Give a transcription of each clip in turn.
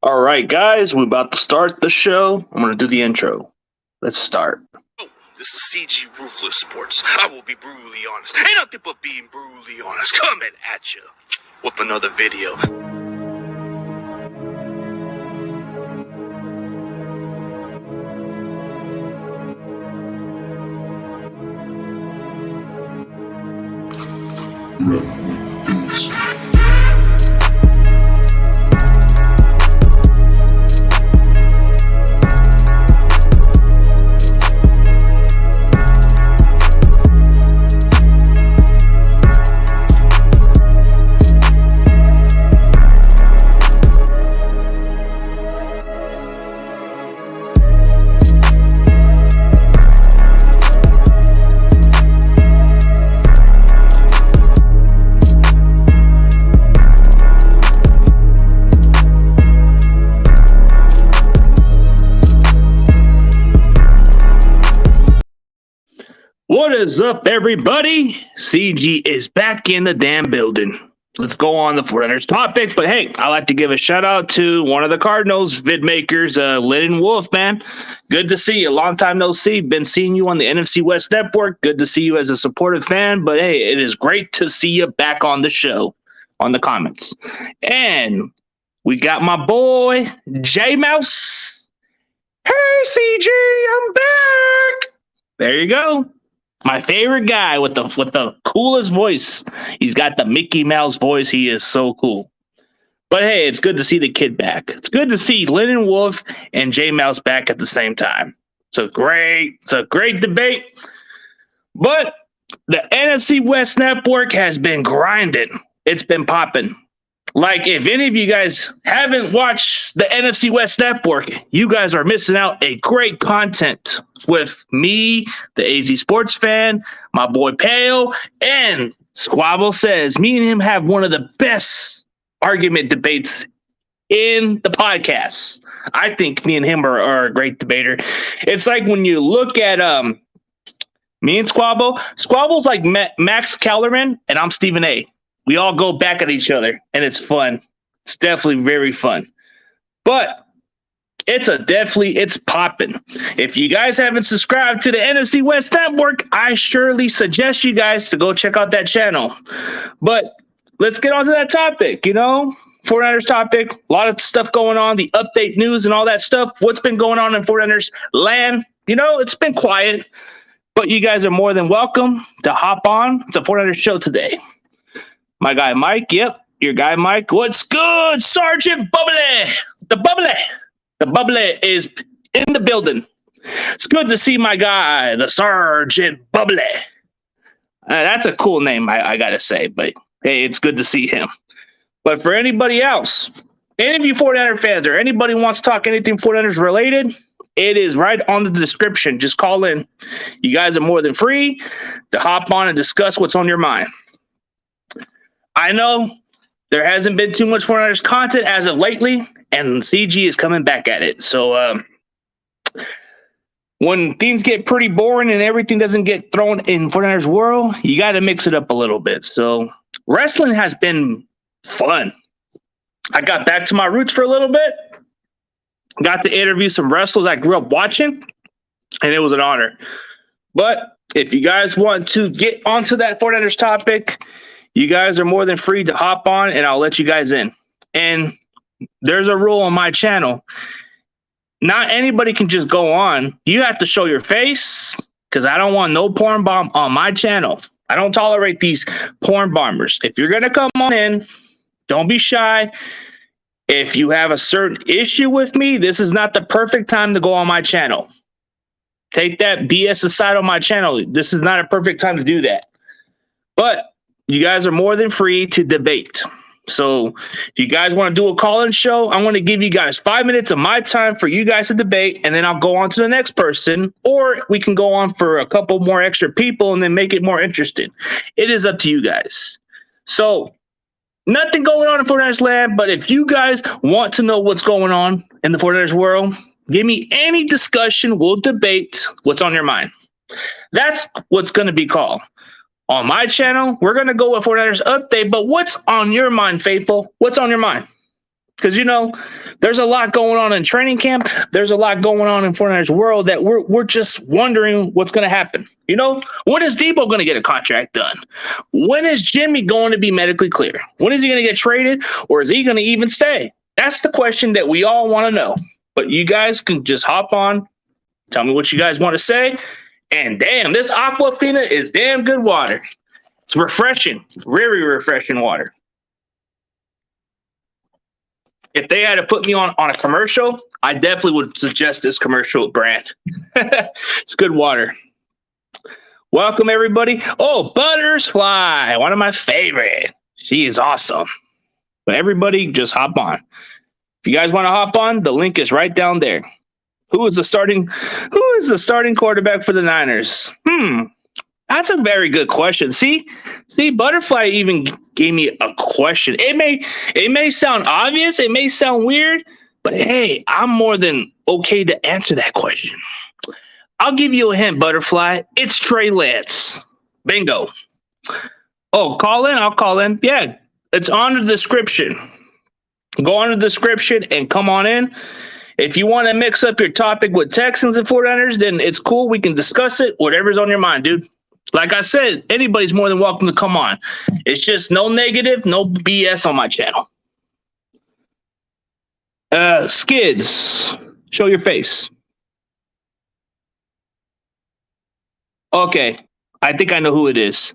All right, guys, we're about to start the show. I'm going to do the intro. Let's start. This is CG Ruthless Sports. I will be brutally honest. Ain't nothing but being brutally honest. Coming at you with another video. What is up, everybody? CG is back in the damn building. Let's go on the Foreigners topic. But hey, I like to give a shout out to one of the Cardinals vid makers, Lynn Wolf, man. Good to see you. Long time no see. Been seeing you on the NFC West Network. Good to see you as a supportive fan. But hey, it is great to see you back on the show, on the comments. And we got my boy, J Mouse. Hey, CG, I'm back. There you go. My favorite guy with the coolest voice. He's got the Mickey Mouse voice. He is so cool. But hey, it's good to see the kid back. It's good to see Lennon Wolf and J Mouse back at the same time. It's a great debate. But the NFC West Network has been grinding. It's been popping. Like, if any of you guys haven't watched the NFC West Network, you guys are missing out a great content with me, the AZ Sports Fan, my boy Pale, and Squabble Says. Me and him have one of the best argument debates in the podcast. I think me and him are a great debater. It's like when you look at me and Squabble. Squabble's like Max Kellerman, and I'm Stephen A. We all go back at each other, and it's fun. It's definitely very fun. But it's popping. If you guys haven't subscribed to the NFC West Network, I surely suggest you guys to go check out that channel. But let's get on to that topic, 49ers topic, a lot of stuff going on, the update news and all that stuff. What's been going on in 49ers land? It's been quiet, but you guys are more than welcome to hop on. It's a 49ers show today. My guy Mike, yep, your guy Mike. What's good, Sergeant Bubbly? The Bubbly is in the building. It's good to see my guy, the Sergeant Bubbly. That's a cool name, I gotta say, but hey, it's good to see him. But for anybody else, any of you 49er fans or anybody wants to talk anything 49ers related, it is right on the description. Just call in. You guys are more than free to hop on and discuss what's on your mind. I know there hasn't been too much 49ers content as of lately, and CG is coming back at it. So when things get pretty boring and everything doesn't get thrown in 49ers world, you got to mix it up a little bit. So wrestling has been fun. I got back to my roots for a little bit. Got to interview some wrestlers I grew up watching, and it was an honor. But if you guys want to get onto that 49ers topic, you guys are more than free to hop on, and I'll let you guys in. And there's a rule on my channel. Not anybody can just go on. You have to show your face, because I don't want no porn bomb on my channel. I don't tolerate these porn bombers. If you're going to come on in, don't be shy. If you have a certain issue with me, this is not the perfect time to go on my channel. Take that BS aside on my channel. This is not a perfect time to do that. But you guys are more than free to debate. So if you guys want to do a call-in show, I'm going to give you guys 5 minutes of my time for you guys to debate, and then I'll go on to the next person, or we can go on for a couple more extra people and then make it more interesting. It is up to you guys. So nothing going on in 49ers land, but if you guys want to know what's going on in the 49ers world, give me any discussion. We'll debate what's on your mind. That's what's going to be called. On my channel, we're going to go with 49ers update, but what's on your mind, faithful? What's on your mind? Because, there's a lot going on in training camp. There's a lot going on in 49ers world that we're just wondering what's going to happen. When is Debo going to get a contract done? When is Jimmy going to be medically clear? When is he going to get traded, or is he going to even stay? That's the question that we all want to know. But you guys can just hop on, tell me what you guys want to say. And damn, this Aquafina is damn good water. It's refreshing, very refreshing water. If they had to put me on a commercial, I definitely would suggest this commercial brand. It's good water. Welcome, everybody. Oh, Buttersfly, one of my favorite. She is awesome. But everybody, just hop on. If you guys want to hop on, the link is right down there. Who is the starting quarterback for the Niners? That's a very good question. See, Butterfly even gave me a question. It may sound obvious, it may sound weird, but hey, I'm more than okay to answer that question. I'll give you a hint, Butterfly. It's Trey Lance. Bingo. Oh, call in? I'll call in. Yeah, it's on the description. Go on the description and come on in. If you want to mix up your topic with Texans and 49ers, then it's cool. We can discuss it. Whatever's on your mind, dude. Like I said, anybody's more than welcome to come on. It's just no negative, no BS on my channel. Skids, show your face. Okay, I think I know who it is.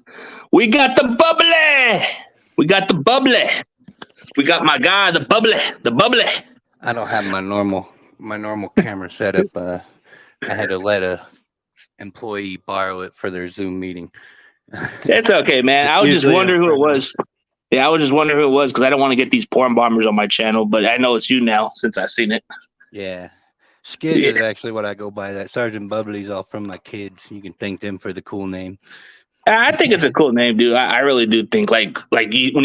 We got the bubbly. We got my guy, the bubbly. I don't have my normal camera setup. I had to let a employee borrow it for their Zoom meeting. It's okay, man. I was just wondering who it was. Yeah, I was just wondering who it was because I don't want to get these porn bombers on my channel, but I know it's you now since I've seen it. Yeah. Skids is actually what I go by. That Sergeant Bubbly's all from my kids. You can thank them for the cool name. I think it's a cool name, dude. when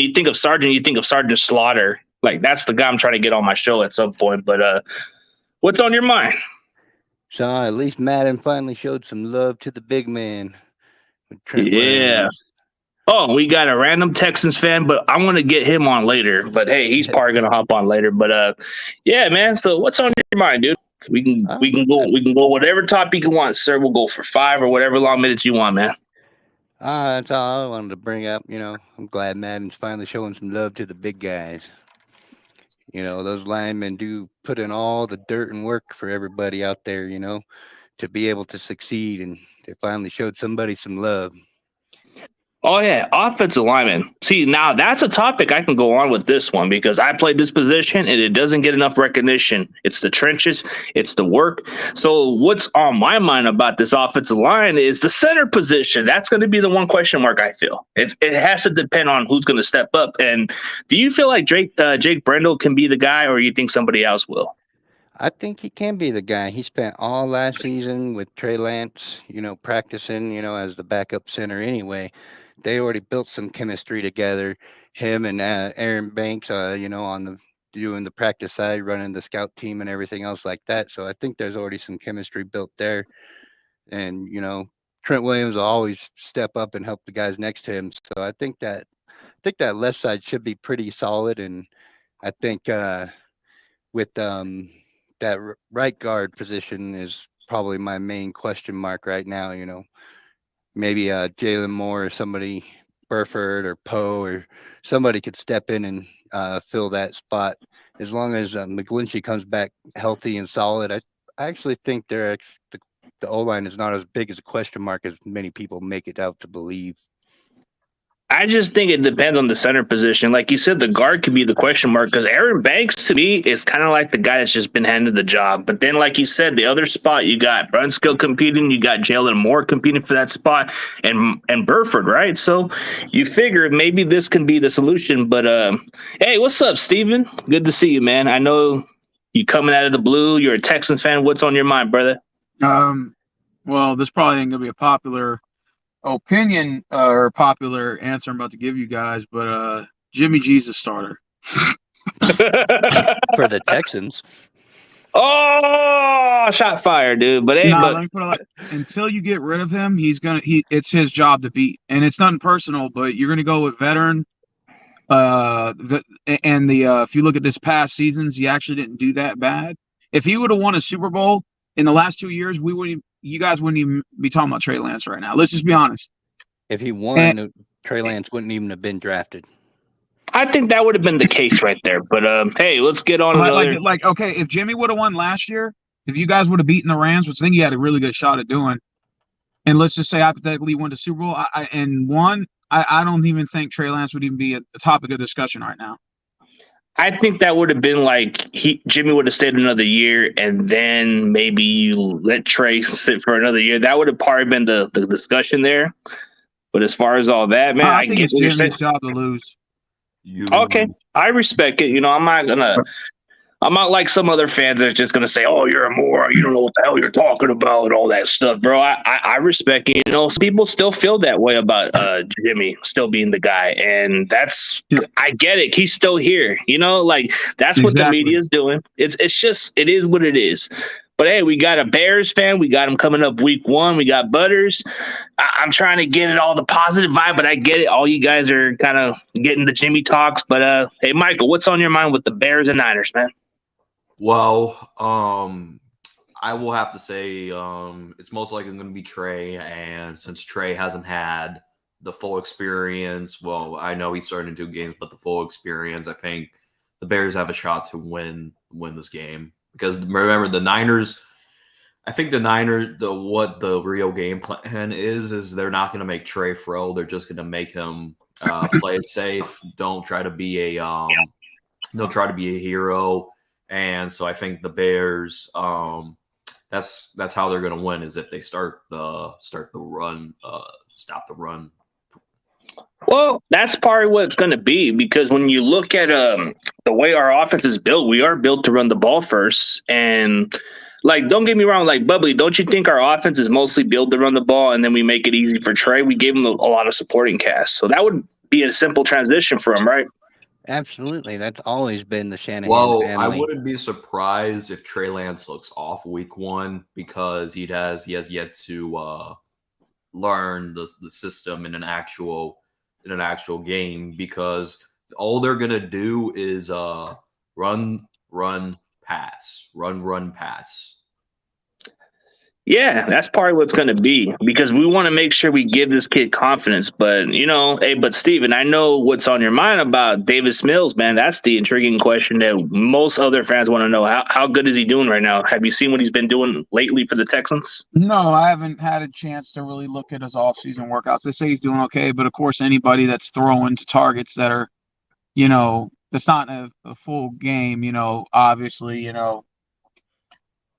you think of Sergeant, you think of Sergeant Slaughter. Like, that's the guy I'm trying to get on my show at some point. But what's on your mind? So at least Madden finally showed some love to the big man. Yeah. Oh, we got a random Texans fan, but I want to get him on later. But hey, he's probably gonna hop on later. But yeah, man. So what's on your mind, dude? We can go whatever topic you want, sir. We'll go for 5 or whatever long minutes you want, man. That's all I wanted to bring up. I'm glad Madden's finally showing some love to the big guys. Those linemen do put in all the dirt and work for everybody out there, to be able to succeed. And they finally showed somebody some love. Oh, yeah. Offensive lineman. See, now that's a topic I can go on with this one because I played this position and it doesn't get enough recognition. It's the trenches. It's the work. So what's on my mind about this offensive line is the center position. That's going to be the one question mark, I feel. It has to depend on who's going to step up. And do you feel like Jake Brendel can be the guy, or you think somebody else will? I think he can be the guy. He spent all last season with Trey Lance, practicing, as the backup center anyway. They already built some chemistry together. Him and Aaron Banks, on doing the practice side, running the scout team and everything else like that. So I think there's already some chemistry built there. And, Trent Williams will always step up and help the guys next to him. So I think that left side should be pretty solid. And I think with that right guard position is probably my main question mark right now. Maybe Jalen Moore or somebody, Burford or Poe or somebody could step in and fill that spot. As long as McGlinchey comes back healthy and solid, I actually think the O-line is not as big as a question mark as many people make it out to believe. I just think it depends on the center position. Like you said, the guard could be the question mark because Aaron Banks, to me, is kind of like the guy that's just been handed the job. But then, like you said, the other spot, you got Brunskill competing, you got Jalen Moore competing for that spot, and Burford, right? So you figure maybe this can be the solution. But, hey, what's up, Steven? Good to see you, man. I know you coming out of the blue. You're a Texans fan. What's on your mind, brother? Well, this probably ain't going to be a popular opinion or popular answer I'm about to give you guys, but Jimmy G's a starter for the Texans. Oh, shot fired, dude. But hey, let me put it like, until you get rid of him, it's his job to beat, and it's nothing personal, but you're gonna go with veteran If you look at this past seasons, he actually didn't do that bad. If he would have won a Super Bowl in the last 2 years, you guys wouldn't even be talking about Trey Lance right now. Let's just be honest. If he won, Trey Lance wouldn't even have been drafted. I think that would have been the case right there. But hey, let's get on another. Okay, if Jimmy would have won last year, if you guys would have beaten the Rams, which I think you had a really good shot at doing, and let's just say hypothetically won the Super Bowl I don't even think Trey Lance would even be a topic of discussion right now. I think that would have been like Jimmy would have stayed another year, and then maybe you let Trey sit for another year. That would have probably been the discussion there. But as far as all that, man, I think it's Jimmy's job to lose. Okay, I respect it. I'm not like some other fans that's just gonna say, "Oh, you're a moron. You don't know what the hell you're talking about," and all that stuff, bro. I respect it. Some people still feel that way about Jimmy still being the guy, and I get it. He's still here. That's what the media is doing. It is what it is. But hey, we got a Bears fan. We got him coming up week 1. We got Butters. I'm trying to get it all the positive vibe, but I get it. All you guys are kind of getting the Jimmy talks. But hey, Michael, what's on your mind with the Bears and Niners, man? Well, I will have to say it's most likely going to be Trey. And since Trey hasn't had the full experience, well, I know he's starting to do games, but the full experience, I think the Bears have a shot to win this game. Because remember, the Niners, I think what the real game plan is they're not going to make Trey throw. They're just going to make him play it safe. Don't try to be a hero. And so I think the Bears, that's how they're going to win, is if they start the run, stop the run. Well, that's probably what it's going to be, because when you look at the way our offense is built, we are built to run the ball first. And don't get me wrong, Bubbly, don't you think our offense is mostly built to run the ball, and then we make it easy for Trey? We gave him a lot of supporting cast, so that would be a simple transition for him, right? Absolutely. That's always been the Shanahan family. I wouldn't be surprised if Trey Lance looks off week 1, because he has yet to learn the system in an actual game, because all they're going to do is run, pass. Yeah, that's probably what's going to be, because we want to make sure we give this kid confidence. But, but Steven, I know what's on your mind about Davis Mills, man. That's the intriguing question that most other fans want to know. How good is he doing right now? Have you seen what he's been doing lately for the Texans? No, I haven't had a chance to really look at his offseason workouts. They say he's doing okay, but of course, anybody that's throwing to targets that are, it's not a full game, obviously,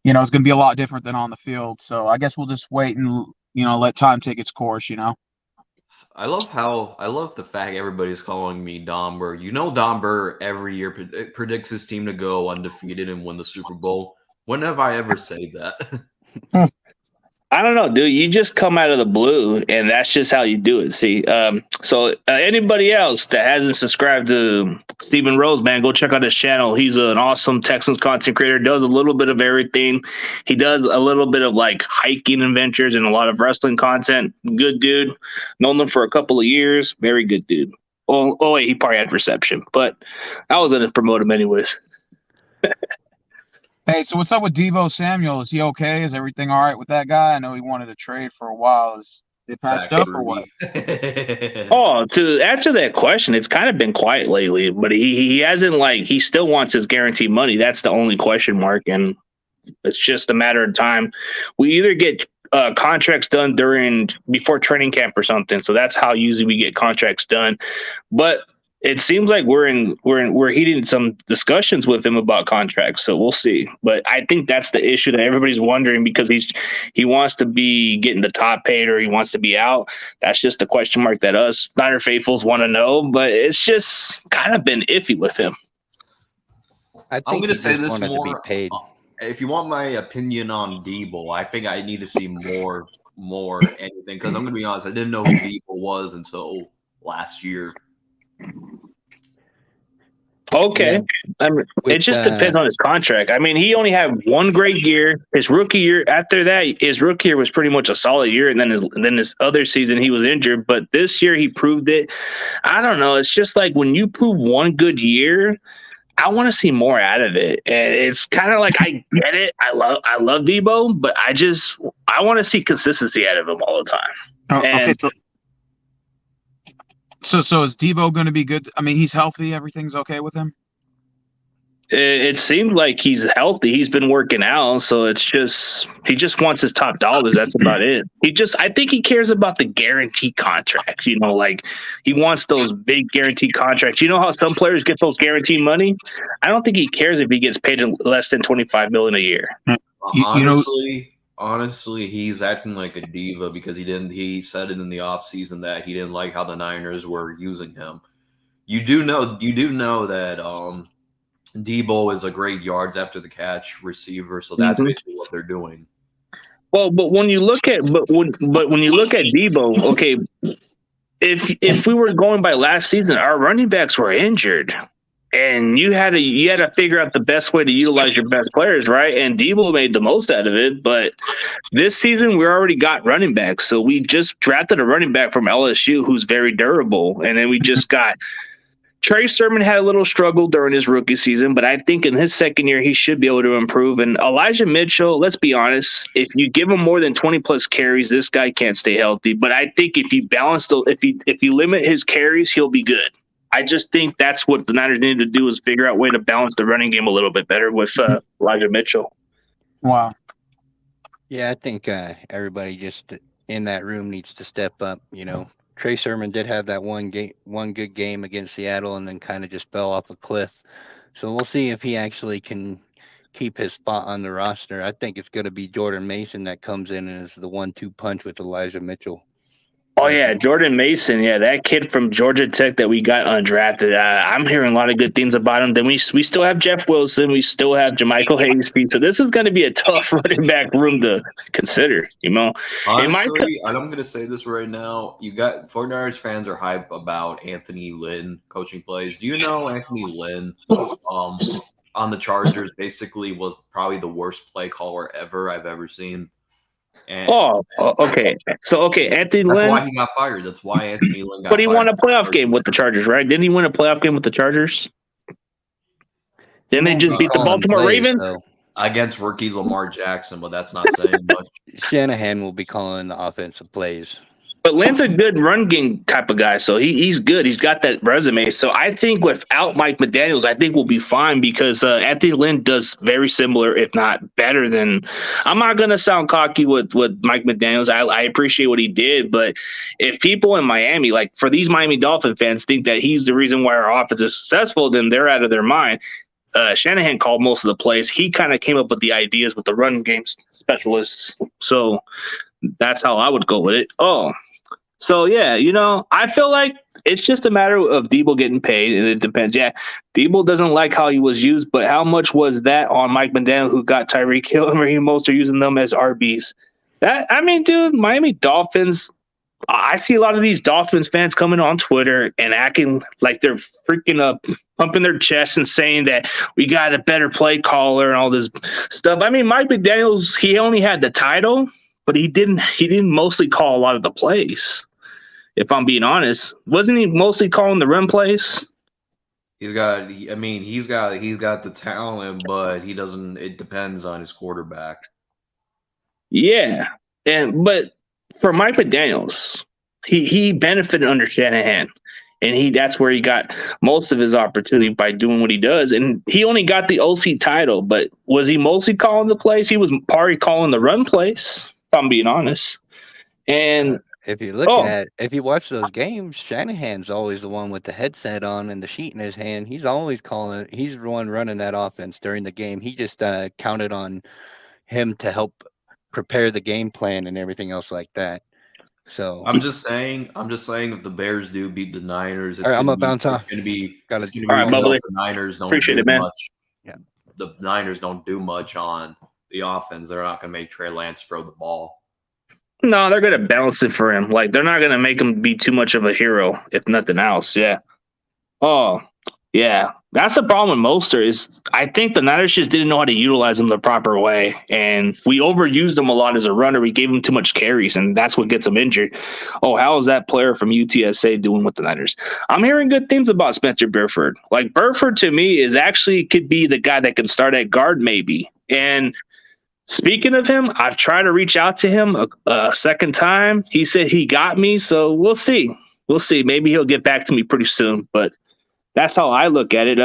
it's going to be a lot different than on the field. So I guess we'll just wait and, let time take its course, I love the fact everybody's calling me Domber. Domber every year predicts his team to go undefeated and win the Super Bowl. When have I ever said that? I don't know, dude. You just come out of the blue, and that's just how you do it. See, so anybody else that hasn't subscribed to Steven Rose, man, go check out his channel. He's an awesome Texans content creator. Does a little bit of everything. He does a little bit of hiking adventures and a lot of wrestling content. Good dude. Known him for a couple of years. Very good dude. Oh wait, he probably had reception, but I was going to promote him anyways. Hey, so what's up with Deebo Samuel? Is he okay? Is everything all right with that guy? I know he wanted to trade for a while. Is it patched up or what? Oh, to answer that question, it's kind of been quiet lately, but he hasn't he still wants his guaranteed money. That's the only question mark, and it's just a matter of time. We either get contracts done before training camp or something, so that's how usually we get contracts done. But it seems like we're heating some discussions with him about contracts, so we'll see. But I think that's the issue that everybody's wondering, because he wants to be getting the top paid, or he wants to be out. That's just the question mark that us Niner faithfuls want to know. But it's just kind of been iffy with him. I'm going to say this more. To be paid. If you want my opinion on Deebo, I think I need to see more anything, because I'm going to be honest, I didn't know who Deebo was until last year. Okay. Yeah, I mean, it with just depends on his contract. I mean, he only had one great year. His rookie year, after that, his rookie year was pretty much a solid year, and then his other season he was injured. But this year he proved it. I don't know. It's just like when you prove one good year, I want to see more out of it. And it's kind of like I get it. I love Debo, but I want to see consistency out of him all the time. Okay, And so is Debo going to be good? I mean, he's healthy. Everything's okay with him. it seemed like he's healthy. He's been working out, so it's just he just wants his top dollars. That's about it. I think he cares about the guarantee contracts. You know, like he wants those big guarantee contracts. You know how some players get those guaranteed money? I don't think he cares if he gets paid less than $25 million a year. Honestly, he's acting like a diva because he said it in the offseason that he didn't like how the Niners were using him. You do know that Debo is a great yards after the catch receiver, so that's basically what they're doing. Well, but when you look at when you look at Debo, okay, if we were going by last season, our running backs were injured. And you had to figure out the best way to utilize your best players, right? And Debo made the most out of it. But this season, we already got running backs. So we just drafted a running back from LSU who's very durable. And then we just got Trey Sermon had a little struggle during his rookie season, but I think in his second year, he should be able to improve. And Elijah Mitchell, let's be honest, if you give him more than 20 plus carries, this guy can't stay healthy. But I think if you if you limit his carries, he'll be good. I just think that's what the Niners need to do is figure out a way to balance the running game a little bit better with Elijah Mitchell. Wow. Yeah, I think everybody just in that room needs to step up. You know, Trey Sermon did have that one good game against Seattle, and then kind of just fell off a cliff. So we'll see if he actually can keep his spot on the roster. I think it's going to be Jordan Mason that comes in and is the 1-2 punch with Elijah Mitchell. Oh, yeah, Jordan Mason. Yeah, that kid from Georgia Tech that we got undrafted. I'm hearing a lot of good things about him. Then we still have Jeff Wilson. We still have JaMychal Hasty. So this is going to be a tough running back room to consider, you know. Honestly, I'm going to say this right now. You got 49ers fans are hype about Anthony Lynn coaching plays. Do you know Anthony Lynn on the Chargers basically was probably the worst play caller I've ever seen? And okay. So, Anthony Lynn. That's why he got fired. That's why Anthony Lynn got fired. But he won a playoff game with the Chargers, right? Didn't he win a playoff game with the Chargers? Didn't they just beat the Baltimore Ravens? Against rookie Lamar Jackson, but that's not saying much. Shanahan will be calling the offensive plays. But Lynn's a good run game type of guy, so he's good. He's got that resume. So I think without Mike McDaniels, I think we'll be fine because Anthony Lynn does very similar, if not better than. I'm not going to sound cocky with Mike McDaniels. I appreciate what he did, but if people in Miami, like for these Miami Dolphin fans, think that he's the reason why our offense is successful, then they're out of their mind. Shanahan called most of the plays. He kind of came up with the ideas with the run game specialists. So that's how I would go with it. So, yeah, you know, I feel like it's just a matter of Debo getting paid, and it depends. Yeah, Debo doesn't like how he was used, but how much was that on Mike McDaniel, who got Tyreek Hill and Raheem Mostert using them as RBs? Dude, Miami Dolphins, I see a lot of these Dolphins fans coming on Twitter and acting like they're freaking up, pumping their chest and saying that we got a better play caller and all this stuff. I mean, Mike McDaniels, he only had the title, but he didn't mostly call a lot of the plays. If I'm being honest, wasn't he mostly calling the run plays? He's got the talent, but he doesn't. It depends on his quarterback. Yeah, but for Mike McDaniels, he benefited under Shanahan, and that's where he got most of his opportunity by doing what he does. And he only got the OC title, but was he mostly calling the plays? He was probably calling the run plays. If I'm being honest, and. If you look if you watch those games, Shanahan's always the one with the headset on and the sheet in his hand. He's always calling. He's the one running that offense during the game. He just counted on him to help prepare the game plan and everything else like that. So I'm just saying if the Bears do beat the Niners, it's I'm gonna bounce off. It's gonna be all right, Bubbly. The Niners don't Appreciate do it, man. much. Yeah. The Niners don't do much on the offense. They're not gonna make Trey Lance throw the ball. No, they're going to balance it for him. Like, they're not going to make him be too much of a hero, if nothing else. Yeah. Oh, yeah. That's the problem with Mostert is I think the Niners just didn't know how to utilize him the proper way, and we overused him a lot as a runner. We gave him too much carries, and that's what gets him injured. Oh, how is that player from UTSA doing with the Niners? I'm hearing good things about Spencer Burford. Like Burford to me is actually could be the guy that can start at guard maybe. And speaking of him, I've tried to reach out to him a second time. He said he got me, so we'll see. We'll see. Maybe he'll get back to me pretty soon, but. That's how I look at it.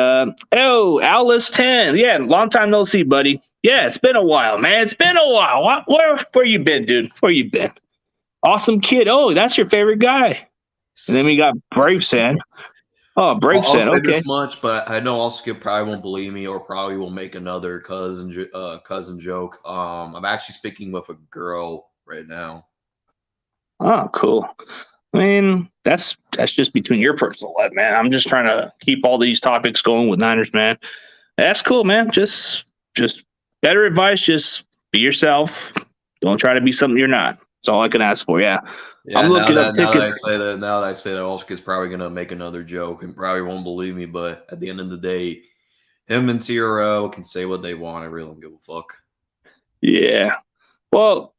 Alice 10. Yeah, long time no see, buddy. Yeah, it's been a while, man. It's been a while. Where you been, dude? Where you been? Awesome kid. Oh, that's your favorite guy. And then we got Brave Sand. Oh, Brave I'll Sand. say Okay. this much, but I know also Skip probably won't believe me or probably will make another cousin joke. I'm actually speaking with a girl right now. Oh, cool. I mean, that's just between your personal life, man. I'm just trying to keep all these topics going with Niners, man. That's cool, man. Just better advice. Just be yourself. Don't try to be something you're not. That's all I can ask for. Yeah. Yeah, I'm looking up tickets. Now that I say that, Oscar's probably gonna make another joke and probably won't believe me. But at the end of the day, him and TRO can say what they want. I really don't give a fuck. Yeah. Well.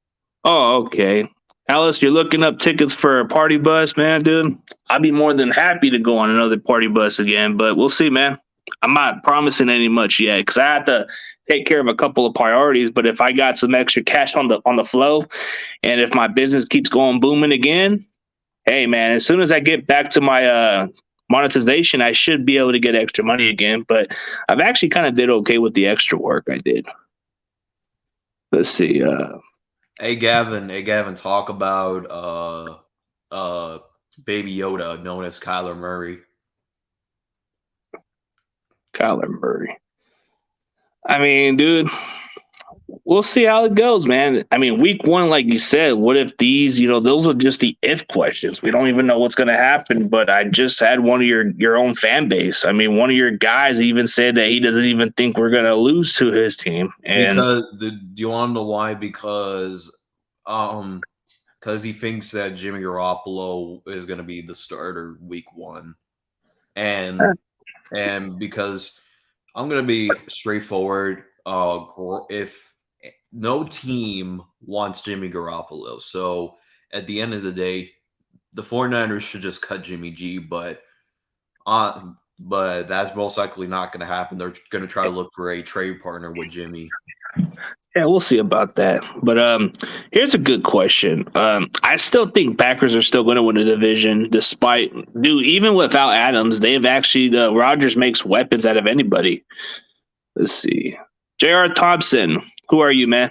Oh, okay. Alice, you're looking up tickets for a party bus, man, dude. I'd be more than happy to go on another party bus again, but we'll see, man. I'm not promising any much yet because I have to take care of a couple of priorities. But if I got some extra cash on the flow, and if my business keeps going booming again, hey, man, as soon as I get back to my monetization, I should be able to get extra money again. But I've actually kind of did okay with the extra work I did. Let's see. Hey Gavin, talk about Baby Yoda, known as Kyler Murray. Kyler Murray. I mean, dude, we'll see how it goes, man. I mean, week one, like you said, what if these, those are just the if questions. We don't even know what's going to happen, but I just had one of your own fan base. I mean, one of your guys even said that he doesn't even think we're going to lose to his team. And do you want to know why? Because he thinks that Jimmy Garoppolo is going to be the starter week one. And because I'm going to be straightforward, if no team wants Jimmy Garoppolo. So at the end of the day, the 49ers should just cut Jimmy G, but that's most likely not going to happen. They're going to try to look for a trade partner with Jimmy. Yeah, we'll see about that. But here's a good question. I still think Packers are still going to win the division, even without Adams, they've actually Rodgers makes weapons out of anybody. Let's see. J.R. Thompson, who are you, man?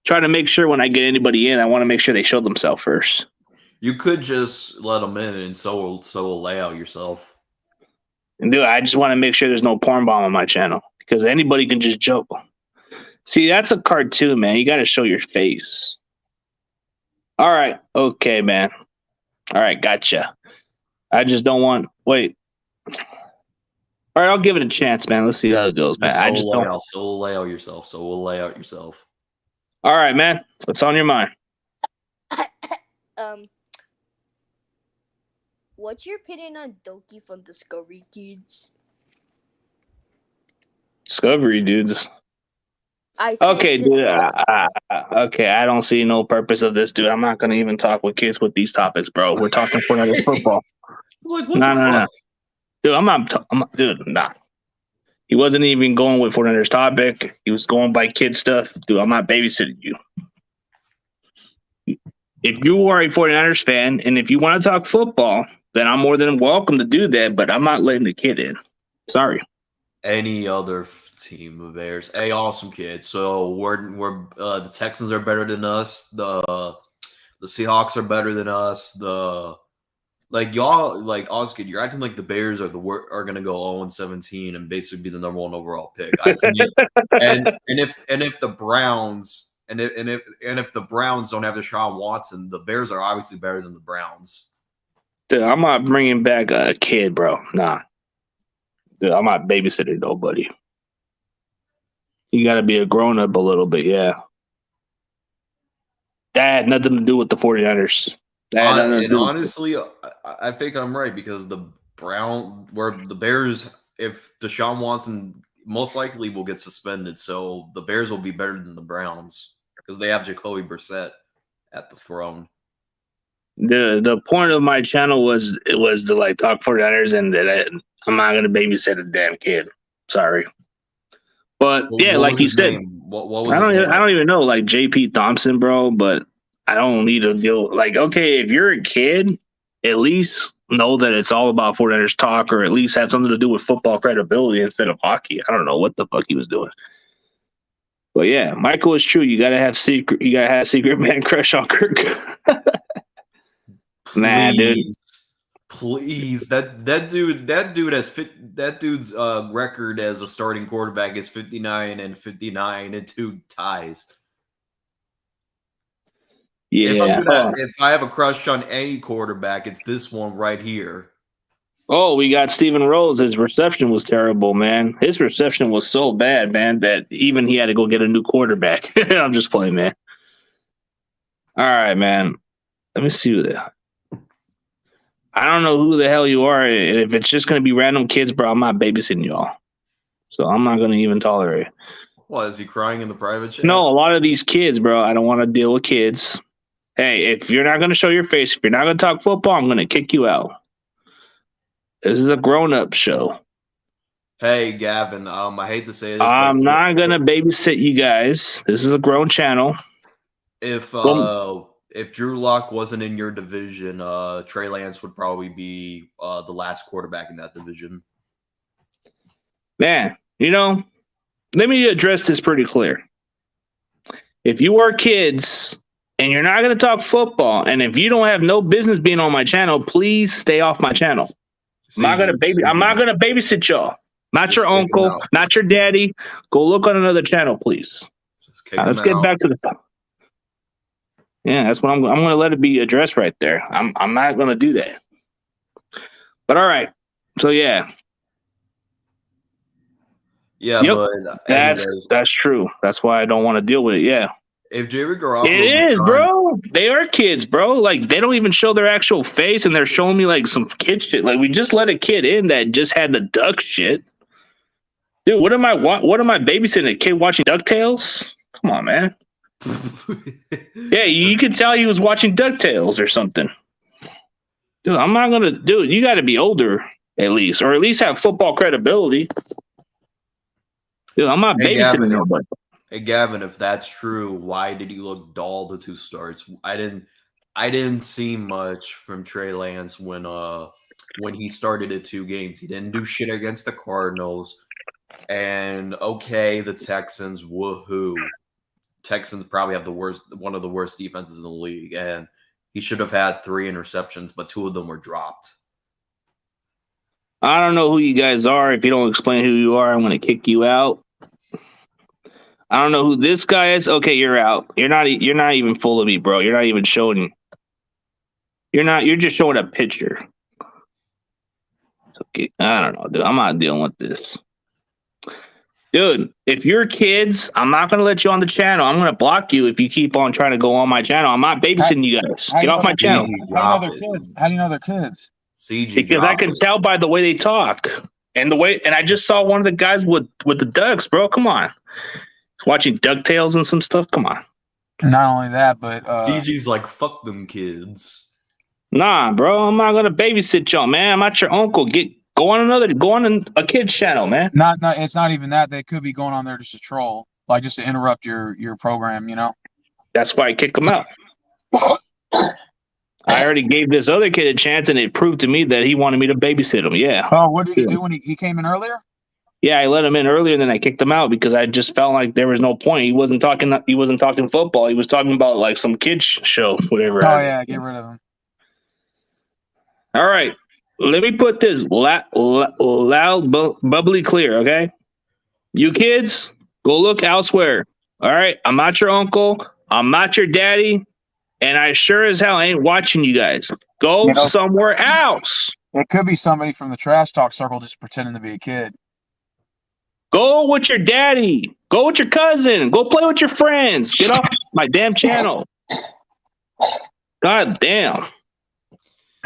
Trying to make sure when I get anybody in, I want to make sure they show themselves first. You could just let them in and so lay out yourself. And dude, I just want to make sure there's no porn bomb on my channel because anybody can just joke. See, that's a cartoon, man. You got to show your face. All right. Okay, man. All right. Gotcha. I just don't want. Wait. All right. I'll give it a chance, man. Let's see how it goes, man. I just don't. So lay out yourself. All right, man. What's on your mind? What's your opinion on Doki from Discovery Kids? Discovery dudes. Okay, dude. Okay, I don't see no purpose of this, dude. I'm not gonna even talk with kids with these topics, bro. We're talking for another football. Like, what the fuck? Dude, I'm not. Dude, nah. He wasn't even going with 49ers topic. He was going by kid stuff. Dude, I'm not babysitting you. If you are a 49ers fan and if you want to talk football, then I'm more than welcome to do that, but I'm not letting the kid in. Sorry. Any other team of Bears? Hey, awesome kid. So we're the Texans are better than us. The Seahawks are better than us. Y'all, Oscar, you're acting like the Bears are gonna go 0-17 and basically be the number one overall pick. and if the Browns if the Browns don't have Deshaun Watson, the Bears are obviously better than the Browns. Dude, I'm not bringing back a kid, bro. Nah. Dude, I'm not babysitting nobody. You got to be a grown-up a little bit, yeah. That had nothing to do with the 49ers. And honestly, I think I'm right because where the Bears, if Deshaun Watson most likely will get suspended, so the Bears will be better than the Browns because they have Jacoby Brissett at the throne. The point of my channel was to like talk 49ers and that I'm not gonna babysit a damn kid. Sorry. But What- yeah, what like was you his said, name? What was I his name? don't even know, like JP Thompson, bro, but I don't need to deal like, okay, if you're a kid, at least know that it's all about 49ers talk, or at least have something to do with football credibility instead of hockey. I don't know what the fuck he was doing. But yeah, Michael is true. You gotta have secret man crush on Kirk. Nah, dude. Please, that dude has that dude's record as a starting quarterback is 59 and 59 and 2 ties. Yeah. If I have a crush on any quarterback, it's this one right here. Oh, we got Steven Rose. His reception was terrible, man. His reception was so bad, man, that even he had to go get a new quarterback. I'm just playing, man. All right, man. Let me see I don't know who the hell you are, and if it's just gonna be random kids, bro, I'm not babysitting y'all. So I'm not gonna even tolerate it. What, is he crying in the private chat? No, a lot of these kids, bro, I don't want to deal with kids. Hey, if you're not gonna show your face, if you're not gonna talk football, I'm gonna kick you out. This is a grown-up show. Hey, Gavin, I hate to say this. I'm not gonna babysit you guys. This is a grown channel. If Drew Lock wasn't in your division, Trey Lance would probably be the last quarterback in that division. Man, let me address this pretty clear. If you are kids and you're not going to talk football, and if you don't have no business being on my channel, please stay off my channel. I'm not gonna babysit y'all. Not your uncle, not your daddy. Go look on another channel, please. Let's get back to the top. Yeah, that's what I'm going to let it be addressed right there. I'm not going to do that. But all right. So yeah. Yeah, yep. But that's true. That's why I don't want to deal with it. Yeah. If Jerry Garoppolo, it is, bro. They are kids, bro. Like they don't even show their actual face, and they're showing me like some kid shit. Like we just let a kid in that just had the duck shit. Dude, what am I babysitting? A kid watching DuckTales? Come on, man. Yeah, you could tell he was watching DuckTales or something. Dude, I'm not gonna. Dude, you got to be older at least, or at least have football credibility. Dude, I'm not babysitting nobody. Hey Gavin, if that's true, why did he look dull the 2 starts? I didn't see much from Trey Lance when he started at 2 games. He didn't do shit against the Cardinals. And okay, the Texans, woohoo. Texans probably have one of the worst defenses in the league, and he should have had 3 interceptions, but 2 of them were dropped. I don't know who you guys are. If you don't explain who you are, I'm going to kick you out. I don't know who this guy is. Okay, you're out. You're not even full of me, bro. You're not even showing. You're just showing a picture. It's okay. I don't know, dude. I'm not dealing with this. Dude, if you're kids, I'm not going to let you on the channel. I'm going to block you if you keep on trying to go on my channel. I'm not babysitting you guys. Get off my channel. How do you know they're kids? CG, because I can tell by the way they talk and I just saw one of the guys with the ducks, bro. Come on. He's watching DuckTales and some stuff. Come on. Not only that, but CG's like, fuck them kids. Nah, bro. I'm not going to babysit y'all, man. I'm not your uncle. Go on a kid's channel, man. It's not even that. They could be going on there just to troll, like just to interrupt your program, That's why I kicked them out. I already gave this other kid a chance, and it proved to me that he wanted me to babysit him. Yeah. Oh, what did he do when he came in earlier? Yeah, I let him in earlier, and then I kicked him out because I just felt like there was no point. He wasn't talking football. He was talking about like some kids show, whatever. Oh yeah, get rid of him. All right. Let me put this loud, bubbly clear, okay? You kids, go look elsewhere. All right? I'm not your uncle. I'm not your daddy. And I sure as hell ain't watching you guys. Go somewhere else. It could be somebody from the trash talk circle just pretending to be a kid. Go with your daddy. Go with your cousin. Go play with your friends. Get off my damn channel. God damn.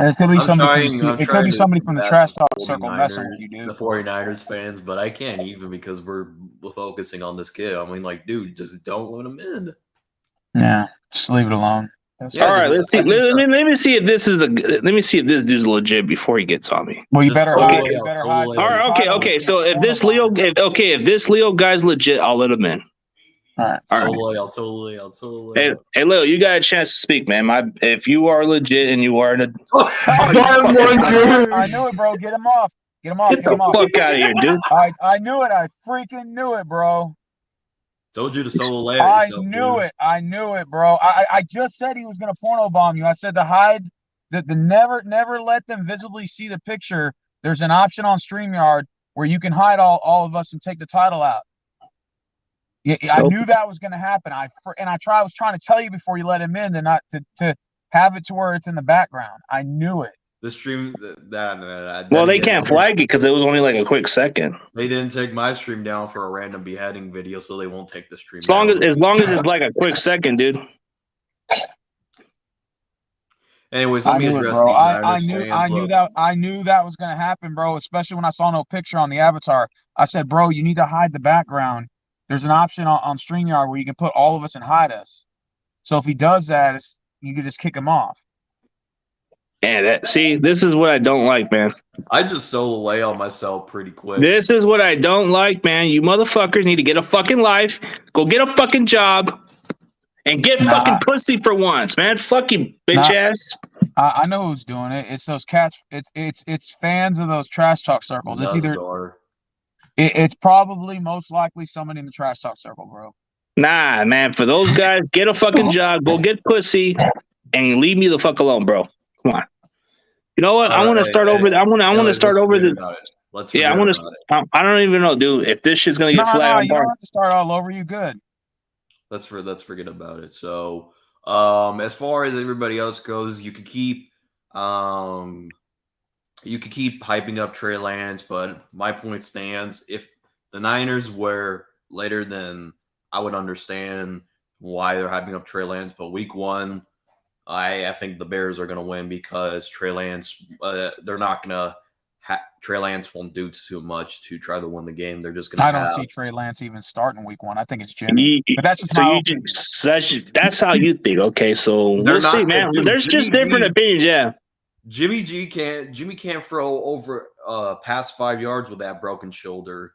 And it could be I'm somebody trying. I'm it could trying be to somebody from the combat trash the talk circle messing 49ers, with you, the dude. 49ers fans, but I can't even because we're focusing on this kid. I mean, like, dude, just don't let him in. Yeah, just leave it alone. Yeah, All right, just- let's see. I think so. Let me see if this is let me see if this dude's legit before he gets on me. Well, you Just better solo hide. layout, You better solo hide. layout. All right, your title okay. with So your if this corner Leo, bomb. if this Leo guy's legit, I'll let him in. All right. All right. Solo layout. Hey, Leo, you got a chance to speak, man. If you are legit and you are an I knew it, bro. Get him off. Get him off. get Get him the off. fuck out of here, dude. I knew it. I freaking knew it, bro. Told you to solo layout I yourself, knew dude. it. I knew it, bro. I just said he was gonna porno bomb you. I said to hide the never let them visibly see the picture. There's an option on StreamYard where you can hide all of us and take the title out. Yeah, I knew that was gonna happen. I was trying to tell you before you let him in to have it to where it's in the background. I knew it. The stream Well, they can't flag it because it was only like a quick second. They didn't take my stream down for a random beheading video, so they won't take the stream As long down. as it's like a quick second, dude. Anyways, let me address bro. these I Niners knew fans. I knew that was gonna happen, bro. Especially when I saw no picture on the avatar. I said, bro, you need to hide the background. There's an option on StreamYard where you can put all of us and hide us. So if he does that, you can just kick him off. And see, this is what I don't like, man. I just solo layout myself pretty quick. This is what I don't like, man. You motherfuckers need to get a fucking life, go get a fucking job, and get fucking pussy for once, man. Fuck you, bitch ass. I know who's doing it. It's those cats. It's fans of those trash talk circles. It's either it's probably most likely somebody in the trash talk circle, bro. Nah, man. For those guys, get a fucking job, go get pussy, and leave me the fuck alone, bro. Come on. You know what? I want to start over. I want to start over the. Yeah, I want to. I don't even know, dude. If this shit's gonna get flagged, you don't have to start all over. You good? Let's forget about it. So, as far as everybody else goes, you could keep hyping up Trey Lance, but my point stands. If the Niners were later, then I would understand why they're hyping up Trey Lance. But week one, I think the Bears are going to win because Trey Lance, they're not going to. Trey Lance won't do too much to try to win the game. They're just going to. I don't see Trey Lance even starting week one. I think it's Jimmy. But that's just that's how you think. Okay, so we'll see, man. There's just different opinions. Yeah. Jimmy can't throw over past 5 yards with that broken shoulder.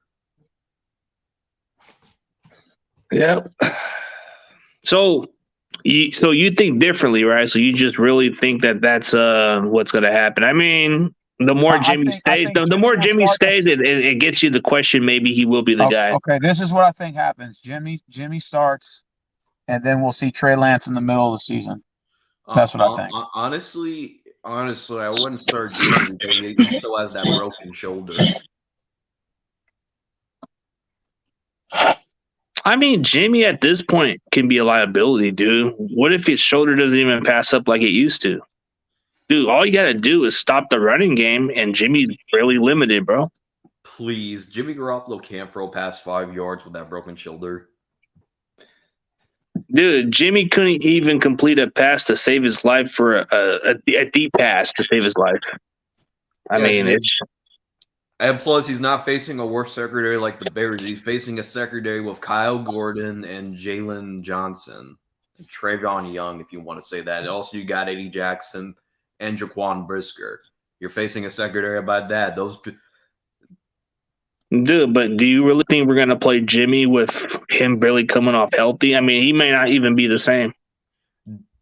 Yeah. So you think differently, right? So you just really think that that's what's going to happen. I mean, the more Jimmy stays, the more Jimmy stays, it gets you the question. Maybe he will be the guy. Okay, this is what I think happens. Jimmy starts, and then we'll see Trey Lance in the middle of the season. That's what I think. Honestly, I wouldn't start Jimmy because he still has that broken shoulder. I mean, Jimmy at this point can be a liability, dude. What if his shoulder doesn't even pass up like it used to? Dude, all you got to do is stop the running game, and Jimmy's really limited, bro. Please, Jimmy Garoppolo can't throw past 5 yards with that broken shoulder. Dude, Jimmy couldn't even complete a pass to save his life for a deep pass to save his life. I mean, it's... And plus, he's not facing a worse secondary like the Bears. He's facing a secondary with Kyle Gordon and Jalen Johnson. And Trayvon Young, if you want to say that. And also, you got Eddie Jackson and Jaquan Brisker. You're facing a secondary about that. Those two. Dude, but do you really think we're going to play Jimmy with him barely coming off healthy? I mean, he may not even be the same.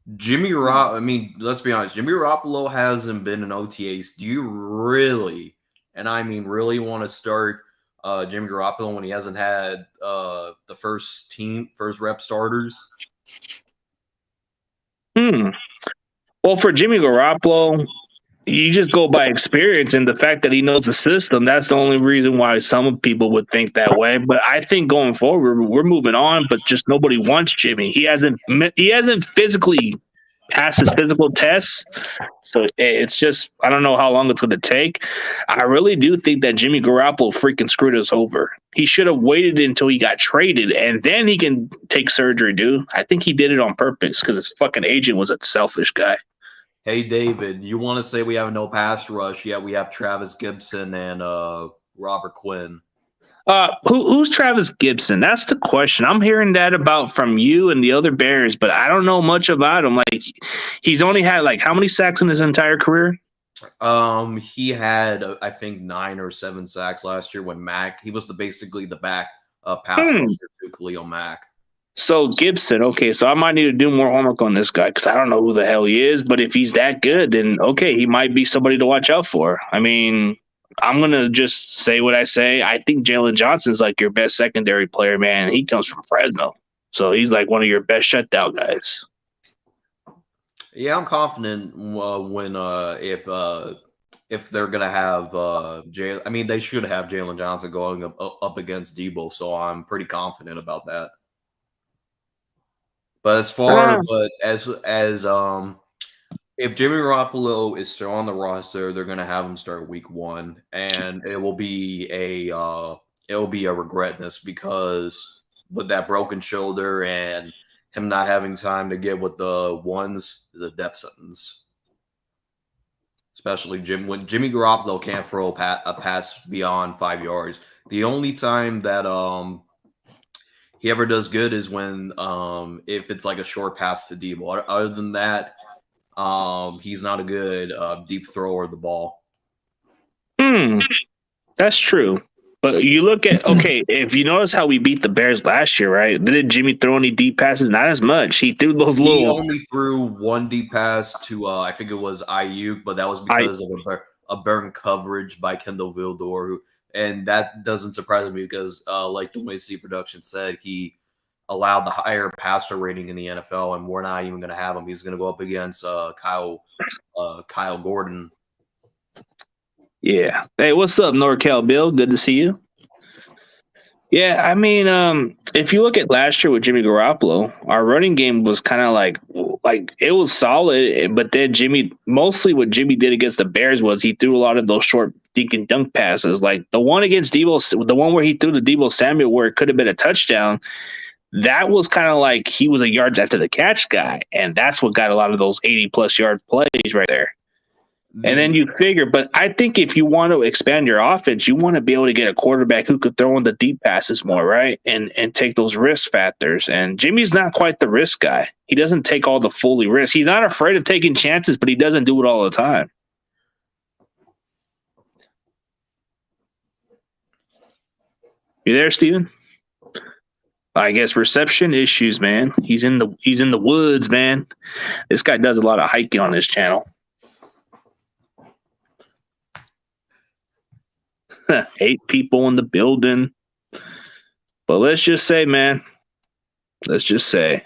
I mean, let's be honest. Jimmy Garoppolo hasn't been in OTAs. Do you really, and I mean really, want to start Jimmy Garoppolo when he hasn't had the first rep starters? Well, for Jimmy Garoppolo, you just go by experience and the fact that he knows the system. That's the only reason why some people would think that way. But I think going forward, we're moving on. But just nobody wants Jimmy. He hasn't physically passed his physical tests, so it's just I don't know how long it's going to take. I really do think that Jimmy Garoppolo freaking screwed us over. He should have waited until he got traded and then he can take surgery, dude. I think he did it on purpose because his fucking agent was a selfish guy. Hey, David, you want to say we have no pass rush, yet we have Travis Gibson and Robert Quinn. Who's Travis Gibson? That's the question. I'm hearing that about from you and the other Bears, but I don't know much about him. Like, he's only had like how many sacks in his entire career? He had I think 9 or 7 sacks last year when he was basically the back pass rusher to Khalil Mack. So Gibson, okay, so I might need to do more homework on this guy because I don't know who the hell he is, but if he's that good, then okay, he might be somebody to watch out for. I mean, I'm gonna just say what I say. I think Jalen Johnson's like your best secondary player, man. He comes from Fresno, so he's like one of your best shutdown guys. Yeah, I'm confident if they're gonna have Jalen. I mean, they should have Jalen Johnson going up against Debo, so I'm pretty confident about that. But as far as if Jimmy Garoppolo is still on the roster, they're gonna have him start week 1, and it will be a regretness because with that broken shoulder and him not having time to get with the ones is a death sentence. Especially when Jimmy Garoppolo can't throw a pass beyond 5 yards. The only time that he ever does good is when if it's like a short pass to Debo. Other than that, he's not a good deep thrower of the ball. That's true. But you look at, okay, if you notice how we beat the Bears last year, right? Didn't Jimmy throw any deep passes? Not as much. He threw those little. He only threw one deep pass to, I think it was Ayuk, but that was because of a burn coverage by Kendall Vildor. And that doesn't surprise me because, like the way C Production said, he allowed the higher passer rating in the NFL, and we're not even going to have him. He's going to go up against Kyle Gordon. Yeah. Hey, what's up, NorCal Bill? Good to see you. Yeah, I mean, if you look at last year with Jimmy Garoppolo, our running game was kind of like it was solid, but then mostly what Jimmy did against the Bears was he threw a lot of those short dink and dunk passes. Like the one against Debo, the one where he threw to Debo Samuel where it could have been a touchdown, that was kind of like he was a yards after the catch guy, and that's what got a lot of those 80-plus yard plays right there. And then you figure, but I think if you want to expand your offense, you want to be able to get a quarterback who could throw in the deep passes more, right? And take those risk factors. And Jimmy's not quite the risk guy. He doesn't take all the fully risks. He's not afraid of taking chances, but he doesn't do it all the time. You there, Steven? I guess reception issues, man. He's in the woods, man. This guy does a lot of hiking on this channel. 8 people in the building. But let's just say, man. As soon